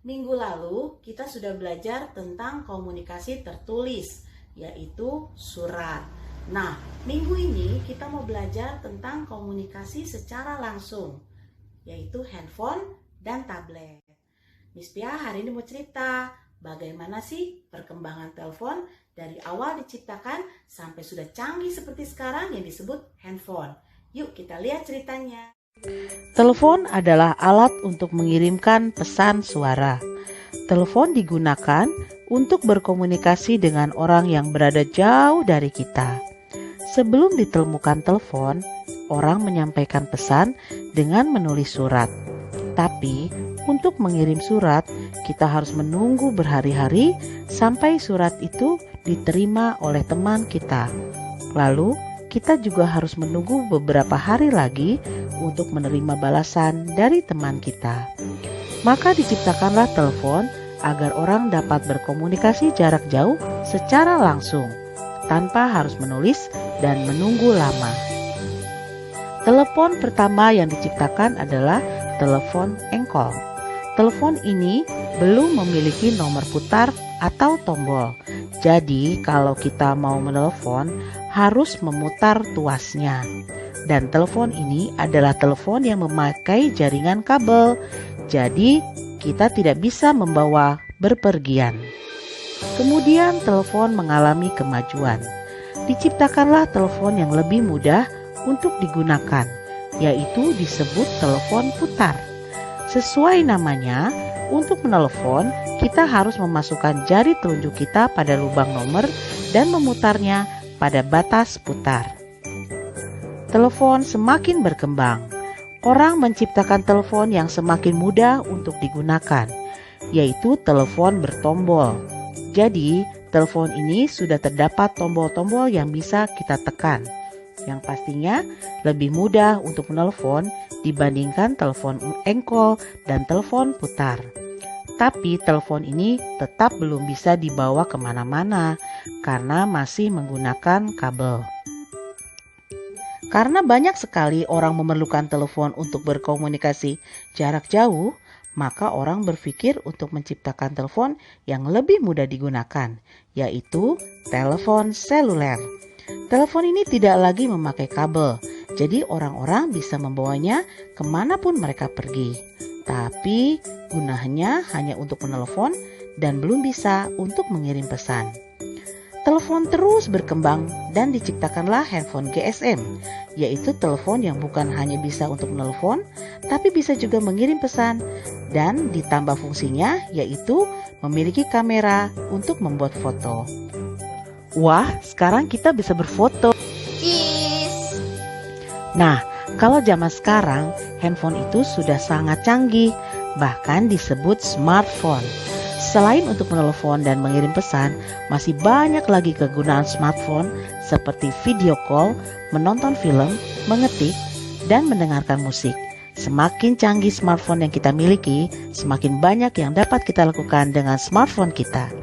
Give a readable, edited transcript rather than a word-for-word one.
Minggu lalu kita sudah belajar tentang komunikasi tertulis, yaitu surat. Nah, minggu ini kita mau belajar tentang komunikasi secara langsung, yaitu handphone dan tablet. Miss Pia hari ini mau cerita bagaimana sih perkembangan telepon dari awal diciptakan sampai sudah canggih seperti sekarang yang disebut handphone. Yuk kita lihat ceritanya. Telepon adalah alat untuk mengirimkan pesan suara. Telepon digunakan untuk berkomunikasi dengan orang yang berada jauh dari kita. Sebelum ditemukan telepon, orang menyampaikan pesan dengan menulis surat. Tapi, untuk mengirim surat, kita harus menunggu berhari-hari sampai surat itu diterima oleh teman kita. Lalu, kita juga harus menunggu beberapa hari lagi untuk menerima balasan dari teman kita. Maka diciptakanlah telepon agar orang dapat berkomunikasi jarak jauh secara langsung, tanpa harus menulis dan menunggu lama. Telepon pertama yang diciptakan adalah telepon engkol. Telepon ini belum memiliki nomor putar atau tombol. Jadi kalau kita mau menelepon, harus memutar tuasnya. Dan telepon ini adalah telepon yang memakai jaringan kabel. Jadi kita tidak bisa membawa berpergian. Kemudian telepon mengalami kemajuan. Diciptakanlah telepon yang lebih mudah untuk digunakan, yaitu disebut telepon putar. Sesuai namanya, untuk menelepon kita harus memasukkan jari telunjuk kita pada lubang nomor dan memutarnya pada batas putar. Telepon semakin berkembang. Orang menciptakan telepon yang semakin mudah untuk digunakan, yaitu telepon bertombol. Jadi, telepon ini sudah terdapat tombol-tombol yang bisa kita tekan. Yang pastinya lebih mudah untuk menelepon dibandingkan telepon engkol dan telepon putar. Tapi telepon ini tetap belum bisa dibawa kemana-mana karena masih menggunakan kabel. Karena banyak sekali orang memerlukan telepon untuk berkomunikasi jarak jauh, maka orang berpikir untuk menciptakan telepon yang lebih mudah digunakan, yaitu telepon seluler. Telepon ini tidak lagi memakai kabel, jadi orang-orang bisa membawanya kemanapun mereka pergi. Tapi gunanya hanya untuk menelepon dan belum bisa untuk mengirim pesan. Telepon terus berkembang dan diciptakanlah handphone GSM, yaitu telepon yang bukan hanya bisa untuk menelepon, tapi bisa juga mengirim pesan dan ditambah fungsinya yaitu memiliki kamera untuk membuat foto. Wah, sekarang kita bisa berfoto. Cheese. Nah, kalau zaman sekarang, handphone itu sudah sangat canggih, bahkan disebut smartphone. Selain untuk menelepon dan mengirim pesan, masih banyak lagi kegunaan smartphone seperti video call, menonton film, mengetik, dan mendengarkan musik. Semakin canggih smartphone yang kita miliki, semakin banyak yang dapat kita lakukan dengan smartphone kita.